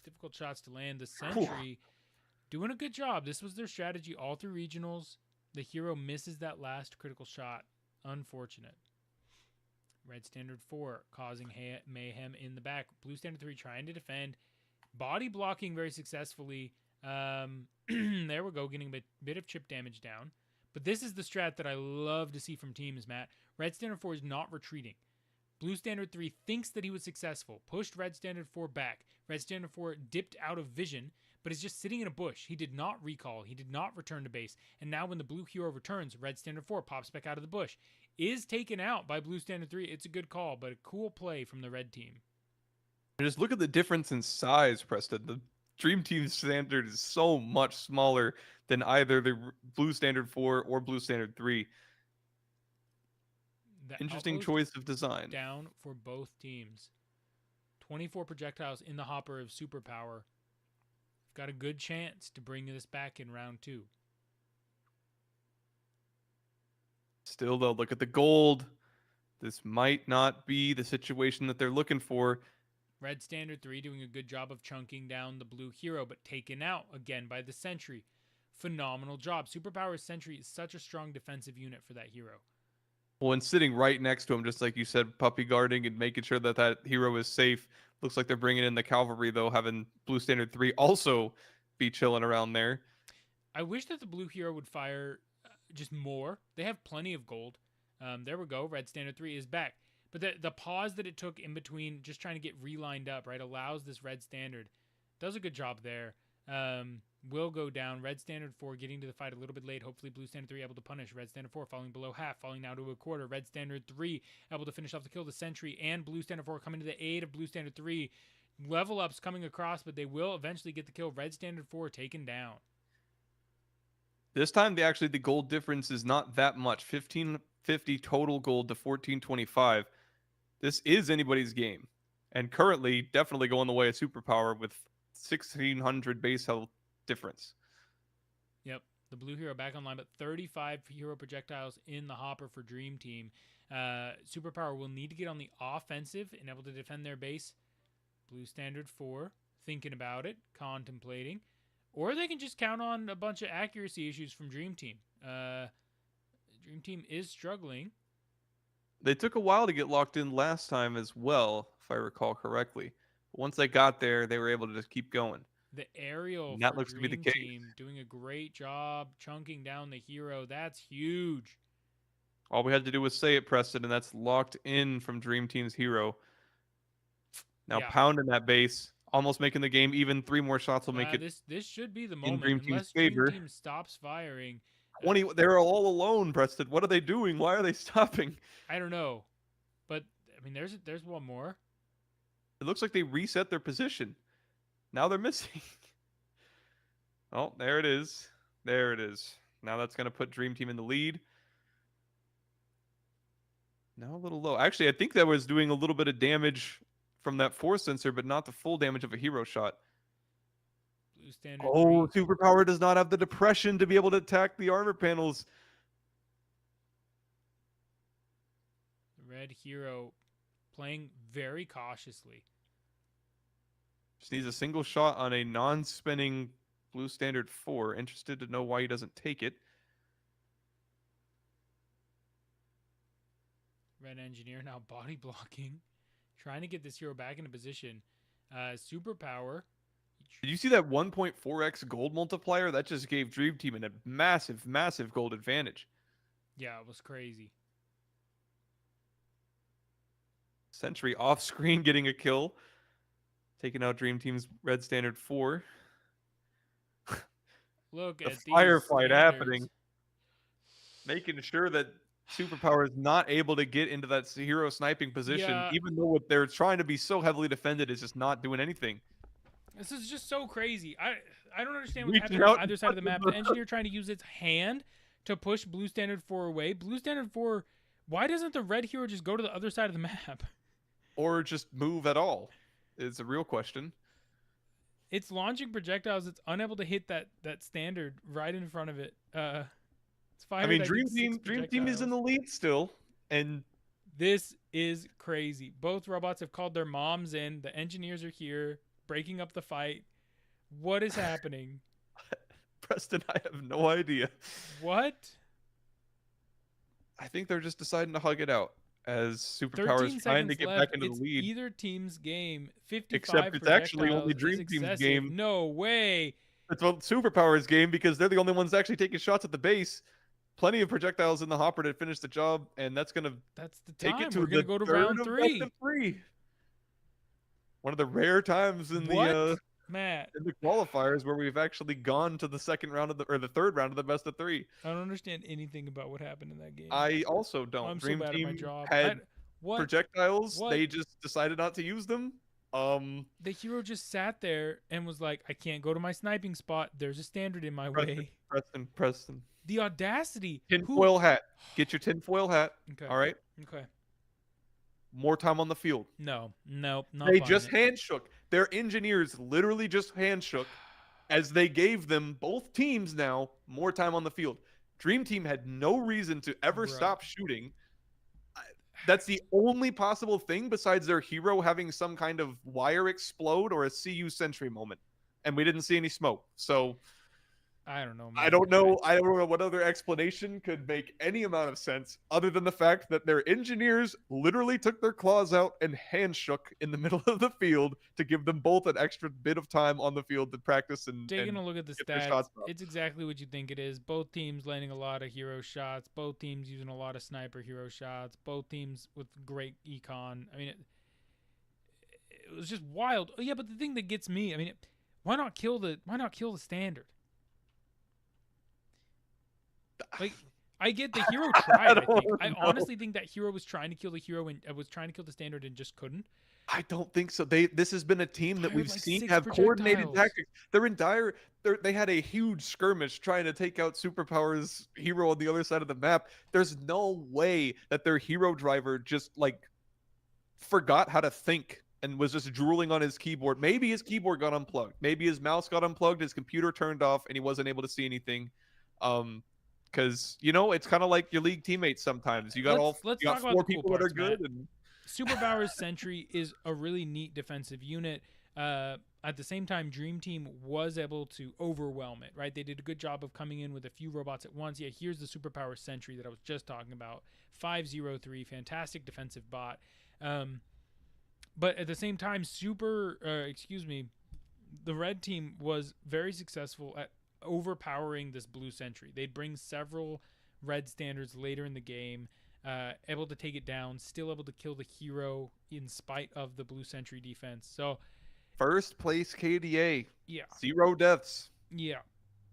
Difficult shots to land. The sentry doing a good job. This was their strategy all through regionals. The hero misses that last critical shot. Unfortunate. Red Standard 4 causing mayhem in the back. Blue Standard 3 trying to defend. Body blocking very successfully. There we go, getting a bit of chip damage down. But this is the strat that I love to see from teams, Matt. Red Standard 4 is not retreating. Blue Standard 3 thinks that he was successful. Pushed Red Standard 4 back. Red Standard 4 dipped out of vision, but is just sitting in a bush. He did not recall. He did not return to base. And now when the blue hero returns, Red Standard 4 pops back out of the bush. Is taken out by Blue Standard 3. It's a good call, but a cool play from the red team. Just look at the difference in size, Preston. The Dream Team standard is so much smaller than either the Blue Standard 4 or Blue Standard 3. Interesting choice of design. Down for both teams. 24 projectiles in the hopper of Superpower. Got a good chance to bring this back in round 2. Still, though, look at the gold. This might not be the situation that they're looking for. Red Standard 3 doing a good job of chunking down the blue hero, but taken out again by the Sentry. Phenomenal job. Superpower Sentry is such a strong defensive unit for that hero. Well, and sitting right next to him, just like you said, puppy guarding and making sure that that hero is safe. Looks like they're bringing in the cavalry, though, having Blue Standard 3 also be chilling around there. I wish that the blue hero would fire just more. They have plenty of gold. There we go. Red Standard 3 is back. But the pause that it took in between just trying to get relined up, right, allows this Red Standard. Does a good job there. Will go down. Red Standard 4 getting to the fight a little bit late. Hopefully Blue Standard 3 able to punish. Red Standard 4 falling below half, falling now to a quarter. Red Standard 3 able to finish off the kill. The Sentry and Blue Standard 4 coming to the aid of Blue Standard 3. Level ups coming across, but they will eventually get the kill. Red Standard 4 taken down. This time, the gold difference is not that much. 1550 total gold to 1425. This is anybody's game. And currently, definitely going the way of Superpower with 1600 base health difference. Yep. The blue hero back online, but 35 hero projectiles in the hopper for Dream Team. Superpower will need to get on the offensive and able to defend their base. Blue Standard 4 thinking about it, contemplating. Or they can just count on a bunch of accuracy issues from Dream Team. Dream Team is struggling. They took a while to get locked in last time as well, if I recall correctly. But once they got there, they were able to just keep going. The aerial that for looks Dream to be the case. Team doing a great job chunking down the hero. That's huge. All we had to do was say it, Preston, and that's locked in from Dream Team's hero. Now pounding that base, almost making the game even. 3 more shots will make it. This should be the moment. Dream Team's unless favor. Dream Team stops firing. 20. They're all alone, Preston. What are they doing? Why are they stopping? I don't know, but I mean, there's one more. It looks like they reset their position. Now they're missing. Oh, there it is. There it is. Now that's going to put Dream Team in the lead. Now a little low. Actually, I think that was doing a little bit of damage from that force sensor, but not the full damage of a hero shot. Blue Standard. Oh, Superpower does not have the depression to be able to attack the armor panels. The red hero playing very cautiously. Just needs a single shot on a non-spinning Blue Standard 4. Interested to know why he doesn't take it. Red Engineer now body blocking. Trying to get this hero back into position. Superpower. Did you see that 1.4x gold multiplier? That just gave Dream Team a massive, massive gold advantage. Yeah, it was crazy. Sentry off screen getting a kill. Taking out Dream Team's Red Standard 4. Look the at firefight these happening. Making sure that Superpower is not able to get into that hero sniping position, even though what they're trying to be so heavily defended is just not doing anything. This is just so crazy. I don't understand what's happening on either side of the map. The Engineer trying to use its hand to push Blue Standard 4 away. Blue Standard 4, why doesn't the red hero just go to the other side of the map? Or just move at all? It's a real question. It's launching projectiles. It's unable to hit that standard right in front of it. It's fired. I mean, Dream Team is in the lead still, and this is crazy. Both robots have called their moms in. The engineers are here, breaking up the fight. What is happening? Preston, I have no idea. What? I think they're just deciding to hug it out as Superpower is trying to get back into the lead. Either team's game. 55 Except it's actually only Dream Team's game. No way. It's Superpower's game because they're the only ones actually taking shots at the base. Plenty of projectiles in the hopper to finish the job, and that's the take it to We're gonna go to round 3. One of the rare times in the Matt, in the qualifiers where we've actually gone to the second round of the third round of the best of 3. I don't understand anything about what happened in that game. I also don't. I'm Dream so bad Team at my job. had projectiles. What? They just decided not to use them. The hero just sat there and was like, I can't go to my sniping spot. There's a standard in my way. Preston. The audacity. Tinfoil hat. Get your tinfoil hat. Okay. All right. Okay. More time on the field. No, not they just handshook. Their engineers literally just handshook as they gave them, both teams now, more time on the field. Dream Team had no reason to ever Bro. stop shooting. That's the only possible thing besides their hero having some kind of wire explode or a CU Sentry moment. And we didn't see any smoke. So I don't know, I man. don't know. I don't know what other explanation could make any amount of sense other than the fact that their engineers literally took their claws out and hand shook in the middle of the field to give them both an extra bit of time on the field to practice Taking and a look at the get their stats, shots up. it's exactly what you think it is. Both teams landing a lot of hero shots. Both teams using a lot of sniper hero shots. Both teams with great econ. I mean, it was just wild. Oh yeah, but the thing that gets me, I mean, why not kill the standard? Like, I get the hero tried. I honestly think that hero was trying to kill the hero and was trying to kill the standard and just couldn't. I don't think so. This has been a team that Fired we've like seen 6 have coordinated projectiles. tactics. They're in dire. They had a huge skirmish trying to take out Superpower's hero on the other side of the map. There's no way that their hero driver just like forgot how to think and was just drooling on his keyboard. Maybe his keyboard got unplugged. Maybe his mouse got unplugged. His computer turned off, and he wasn't able to see anything. Because it's kind of like your league teammates. Sometimes you got Let's you got talk about four the cool people that are parts, good, Matt. and Superpower's Sentry is a really neat defensive unit. At the same time, Dream Team was able to overwhelm it, right? They did a good job of coming in with a few robots at once. Yeah, here's the Superpower Sentry that I was just talking about. 503, fantastic defensive bot. But at the same time, the red team was very successful at overpowering this blue sentry. They'd bring several red standards later in the game, able to take it down, still able to kill the hero in spite of the blue sentry defense. So first place KDA, yeah, 0 deaths. yeah,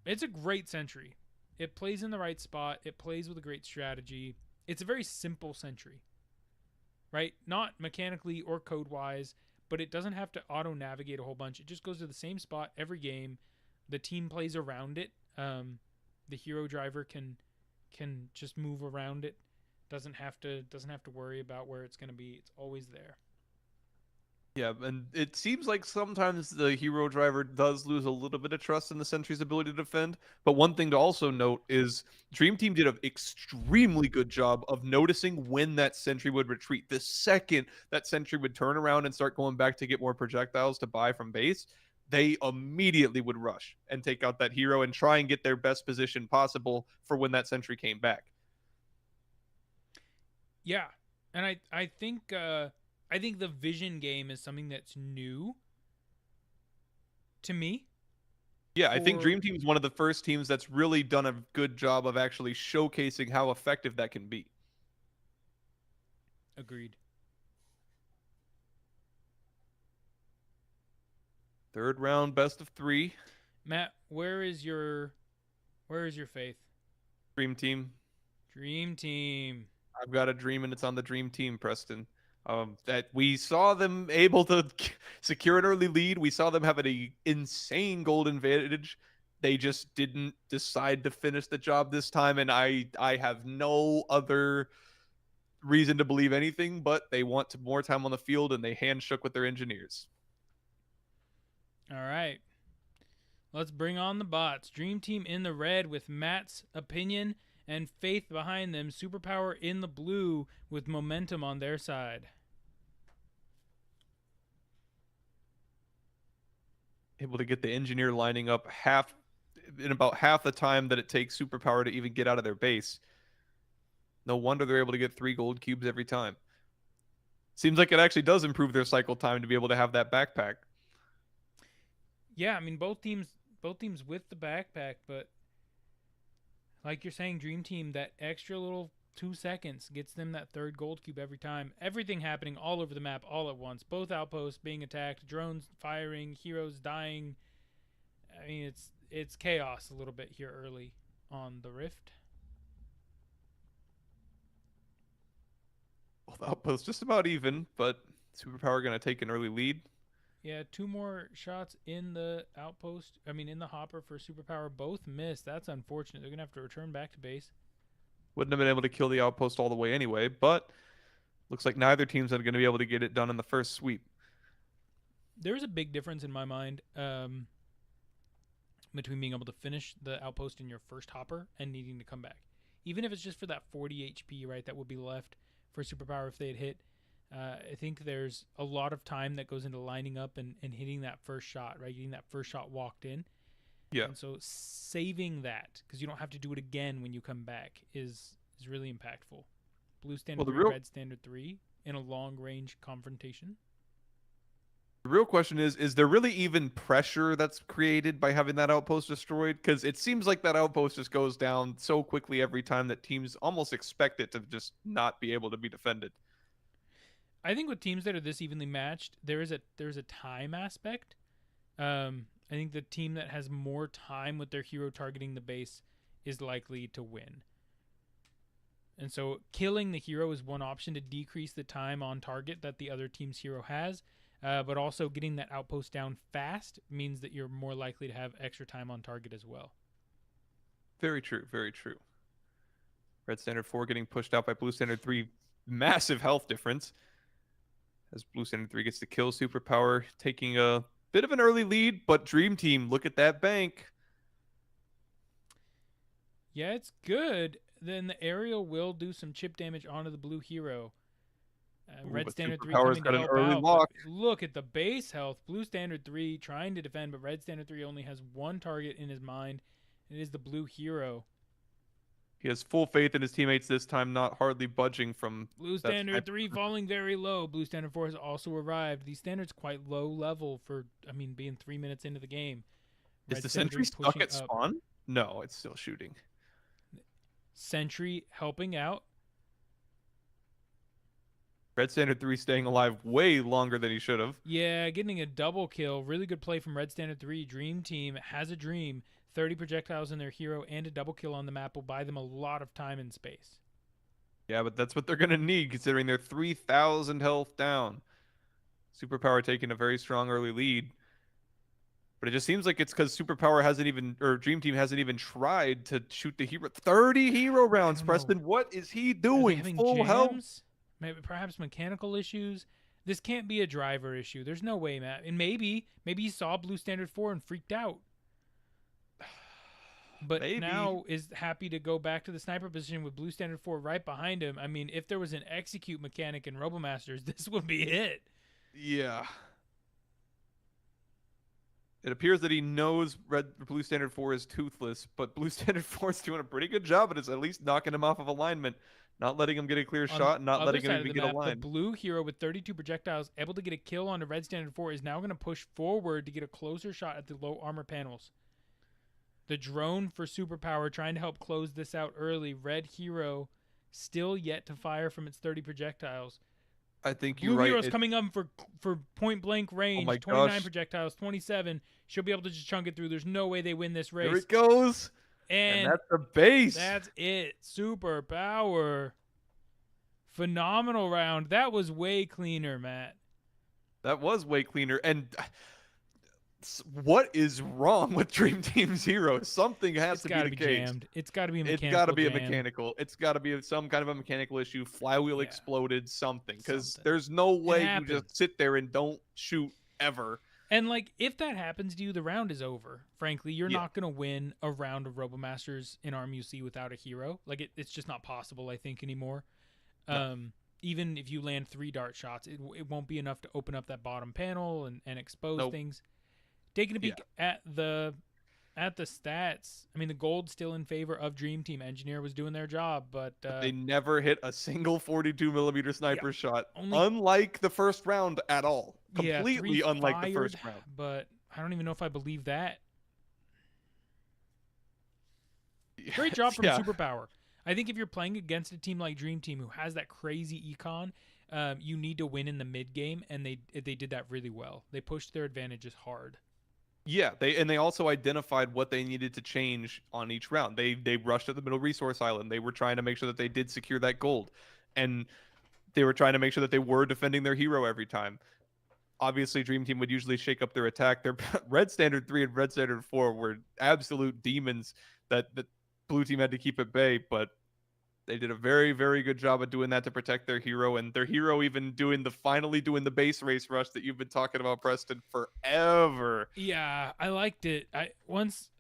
it's a great sentry. It plays in the right spot. It plays with a great strategy. It's a very simple sentry, right? Not mechanically or code wise, but it doesn't have to auto navigate a whole bunch. It just goes to the same spot every game. The team plays around it. The hero driver can just move around it. Doesn't have to worry about where it's going to be. It's always there. Yeah, and it seems like sometimes the hero driver does lose a little bit of trust in the sentry's ability to defend. But one thing to also note is Dream Team did an extremely good job of noticing when that sentry would retreat. The second that sentry would turn around and start going back to get more projectiles to buy from base, they immediately would rush and take out that hero and try and get their best position possible for when that sentry came back. Yeah, and I think the vision game is something that's new to me. Yeah, I think Dream Team is one of the first teams that's really done a good job of actually showcasing how effective that can be. Agreed. Third round, best of 3. Matt, where is your faith? Dream Team. Dream Team. I've got a dream, and it's on the Dream Team, Preston. That we saw them able to secure an early lead. We saw them have an insane golden advantage. They just didn't decide to finish the job this time, and I have no other reason to believe anything, but they want more time on the field, and they hand shook with their engineers. All right. Let's bring on the bots. Dream Team in the red with Matt's opinion and faith behind them. Superpower in the blue with momentum on their side. Able to get the engineer lining up in about half the time that it takes Superpower to even get out of their base. No wonder they're able to get 3 gold cubes every time. Seems like it actually does improve their cycle time to be able to have that backpack. Yeah, I mean both teams with the backpack, but like you're saying, Dream Team, that extra little 2 seconds gets them that 3rd gold cube every time. Everything happening all over the map all at once. Both outposts being attacked, drones firing, heroes dying. I mean, it's chaos a little bit here early on the Rift. Well, the outpost's just about even, but Superpower going to take an early lead. Yeah, 2 more shots in the outpost. I mean, in the hopper for Superpower. Both missed. That's unfortunate. They're going to have to return back to base. Wouldn't have been able to kill the outpost all the way anyway, but looks like neither team's going to be able to get it done in the first sweep. There's a big difference in my mind between being able to finish the outpost in your first hopper and needing to come back. Even if it's just for that 40 HP, right, that would be left for Superpower if they had hit. I think there's a lot of time that goes into lining up and hitting that first shot, right? Getting that first shot walked in. Yeah. And so saving that, because you don't have to do it again when you come back, is really impactful. Blue standard 3, red standard 3 in a long range confrontation. The real question is there really even pressure that's created by having that outpost destroyed? Because it seems like that outpost just goes down so quickly every time that teams almost expect it to just not be able to be defended. I think with teams that are this evenly matched, there's a time aspect. I think the team that has more time with their hero targeting the base is likely to win. And so killing the hero is one option to decrease the time on target that the other team's hero has. But also getting that outpost down fast means that you're more likely to have extra time on target as well. Very true. Very true. Red Standard 4 getting pushed out by Blue Standard 3. Massive health difference. As Blue Standard 3 gets to kill Superpower, taking a bit of an early lead. But Dream Team, look at that bank. Yeah, it's good. Then the aerial will do some chip damage onto the blue hero. Red Standard 3 coming to help out. Look at the base health. Blue Standard 3 trying to defend, but Red Standard 3 only has one target in his mind. It is the blue hero. He has full faith in his teammates this time, not hardly budging from Blue Standard 3 falling very low. Blue Standard 4 has also arrived. These standards quite low level for, being 3 minutes into the game. Is the sentry stuck at spawn? No, it's still shooting. Sentry helping out. Red Standard 3 staying alive way longer than he should have. Yeah, getting a double kill. Really good play from Red Standard 3. Dream Team has a dream. 30 projectiles in their hero and a double kill on the map will buy them a lot of time and space. Yeah, but that's what they're going to need considering they're 3,000 health down. Superpower taking a very strong early lead. But it just seems like it's because Superpower hasn't even, or Dream Team hasn't even tried to shoot the hero. 30 hero rounds, Preston. What is he doing? Full health? Maybe perhaps mechanical issues. This can't be a driver issue. There's no way, Matt. And maybe he saw Blue Standard 4 and freaked out. But now is happy to go back to the sniper position with Blue Standard 4 right behind him. If there was an execute mechanic in Robomasters, this would be it. Yeah. It appears that he knows Blue Standard 4 is toothless, but Blue Standard 4 is doing a pretty good job at least knocking him off of alignment. Not letting him get a clear shot, and not letting him even get a line. The blue hero with 32 projectiles, able to get a kill on the Red Standard 4, is now going to push forward to get a closer shot at the low armor panels. The drone for Superpower trying to help close this out early. Red hero still yet to fire from its 30 projectiles. I think you're right. Blue hero's coming up for point blank range. Oh 29 projectiles, 27. She'll be able to just chunk it through. There's no way they win this race. Here it goes. And that's the base. That's it. Superpower. Phenomenal round. That was way cleaner, Matt. That was way cleaner. And what is wrong with Dream Team's hero? Something has to be the case. Jammed. It's got to be a mechanical. It's got to be a mechanical. It's got to be some kind of a mechanical issue. Flywheel exploded. Something. Because there's no way you just sit there and don't shoot ever. And if that happens to you, the round is over. Frankly, you're not going to win a round of Robomasters in RMUC without a hero. It's just not possible, I think, anymore. No. Even if you land 3 dart shots, it won't be enough to open up that bottom panel and expose things. Taking a peek at the stats, the gold's still in favor of Dream Team. Engineer was doing their job, but they never hit a single 42mm sniper shot, unlike the first round at all. Completely unlike the first round. But I don't even know if I believe that. Great job from Superpower. I think if you're playing against a team like Dream Team who has that crazy econ, you need to win in the mid game, and they did that really well. They pushed their advantages hard. Yeah, they also identified what they needed to change on each round. They rushed at the middle resource island. They were trying to make sure that they did secure that gold, and they were trying to make sure that they were defending their hero every time. Obviously, Dream Team would usually shake up their attack. Their Red Standard 3 and Red Standard 4 were absolute demons that Blue Team had to keep at bay, but they did a very, very good job of doing that to protect their hero, and their hero even finally doing the base race rush that you've been talking about, Preston, forever. Yeah, I liked it. Once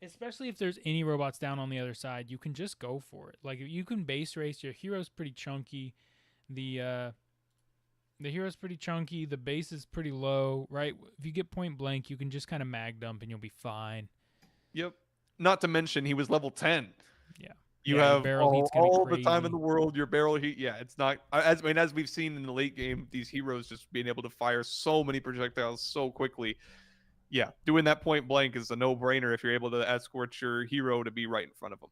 Especially if there's any robots down on the other side, you can just go for it. Like, you can base race. Your hero's pretty chunky. The hero's pretty chunky. The base is pretty low, right? If you get point blank, you can just kind of mag dump and you'll be fine. Yep. Not to mention he was level 10. Yeah. You your have barrel heat's gonna be all the time crazy. in the world. Your barrel heat, yeah, it's not as we've seen in the late game, these heroes just being able to fire so many projectiles so quickly. Yeah, doing that point blank is a no-brainer if you're able to escort your hero to be right in front of them.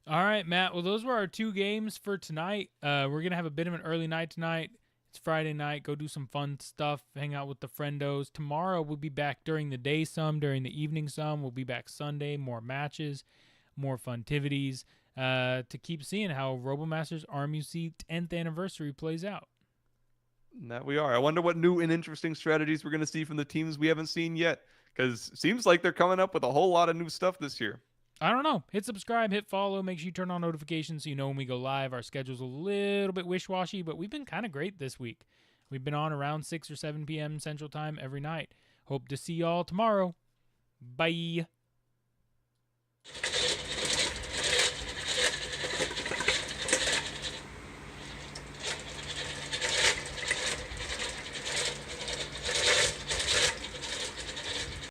All right, Matt. Well, those were our 2 games for tonight. We're gonna have a bit of an early night tonight. It's Friday night. Go do some fun stuff. Hang out with the friendos. Tomorrow we'll be back during the day some, during the evening some. We'll be back Sunday. More matches, more funtivities. To keep seeing how RoboMasters RMUC 10th anniversary plays out. And that we are. I wonder what new and interesting strategies we're going to see from the teams we haven't seen yet, because it seems like they're coming up with a whole lot of new stuff this year. I don't know. Hit subscribe, hit follow. Make sure you turn on notifications so you know when we go live. Our schedule's a little bit wish-washy, but we've been kind of great this week. We've been on around 6 or 7 p.m. Central Time every night. Hope to see y'all tomorrow. Bye.